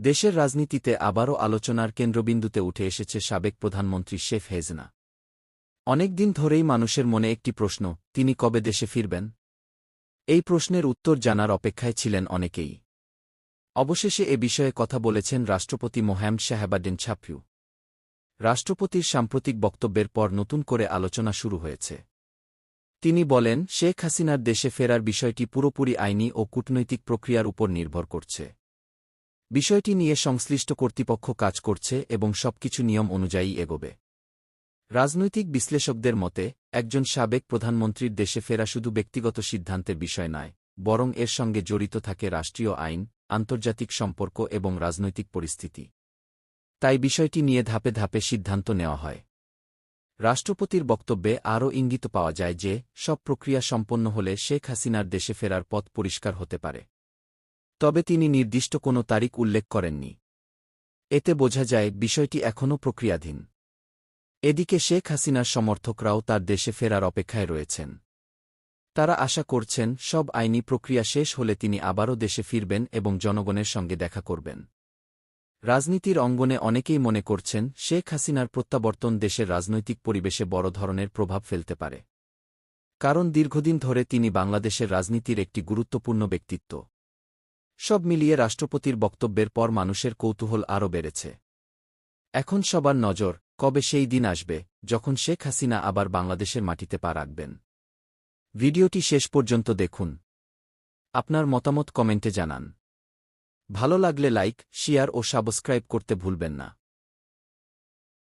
দেশের রাজনীতিতে আবারও আলোচনার কেন্দ্রবিন্দুতে উঠে এসেছে সাবেক প্রধানমন্ত্রী শেখ হাসিনা। অনেকদিন ধরেই মানুষের মনে একটি প্রশ্ন, তিনি কবে দেশে ফিরবেন? এই প্রশ্নের উত্তর জানার অপেক্ষায় ছিলেন অনেকেই। অবশেষে এ বিষয়ে কথা বলেছেন রাষ্ট্রপতি মোহাম্মদ শাহবাজ ছাপ্রু। রাষ্ট্রপতির সাম্প্রতিক বক্তব্যের পর নতুন করে আলোচনা শুরু হয়েছে। তিনি বলেন, শেখ হাসিনার দেশে ফেরার বিষয়টি পুরোপুরি আইনি ও কূটনৈতিক প্রক্রিয়ার উপর নির্ভর করছে। বিষয়টি নিয়ে সংশ্লিষ্ট কর্তৃপক্ষ কাজ করছে এবং সবকিছু নিয়ম অনুযায়ী এগোবে। রাজনৈতিক বিশ্লেষকদের মতে, একজন সাবেক প্রধানমন্ত্রীর দেশে ফেরা শুধু ব্যক্তিগত সিদ্ধান্তের বিষয় নয়, বরং এর সঙ্গে জড়িত থাকে রাষ্ট্রীয় আইন, আন্তর্জাতিক সম্পর্ক এবং রাজনৈতিক পরিস্থিতি। তাই বিষয়টি নিয়ে ধাপে ধাপে সিদ্ধান্ত নেওয়া হয়। রাষ্ট্রপতির বক্তব্যে আরও ইঙ্গিত পাওয়া যায় যে, সব প্রক্রিয়া সম্পন্ন হলে শেখ হাসিনার দেশে ফেরার পথ পরিষ্কার হতে পারে। তবে তিনি নির্দিষ্ট কোনো তারিখ উল্লেখ করেননি। এতে বোঝা যায় বিষয়টি এখনও প্রক্রিয়াধীন। এদিকে শেখ হাসিনার সমর্থকরাও তার দেশে ফেরার অপেক্ষায় রয়েছেন। তারা আশা করছেন, সব আইনি প্রক্রিয়া শেষ হলে তিনি আবারও দেশে ফিরবেন এবং জনগণের সঙ্গে দেখা করবেন। রাজনীতির অঙ্গনে অনেকেই মনে করছেন, শেখ হাসিনার প্রত্যাবর্তন দেশের রাজনৈতিক পরিবেশে বড় ধরনের প্রভাব ফেলতে পারে। কারণ দীর্ঘদিন ধরে তিনি বাংলাদেশের রাজনীতির একটি গুরুত্বপূর্ণ ব্যক্তিত্ব। সব মিলিয়ে রাষ্ট্রপতির বক্তব্যের পর মানুষের কৌতূহল আরও বেড়েছে। এখন সবার নজর, কবে সেই দিন আসবে যখন শেখ হাসিনা আবার বাংলাদেশের মাটিতে পা রাখবেন। ভিডিওটি শেষ পর্যন্ত দেখুন। আপনার মতামত কমেন্টে জানান। ভালো লাগলে লাইক, শেয়ার ও সাবস্ক্রাইব করতে ভুলবেন না।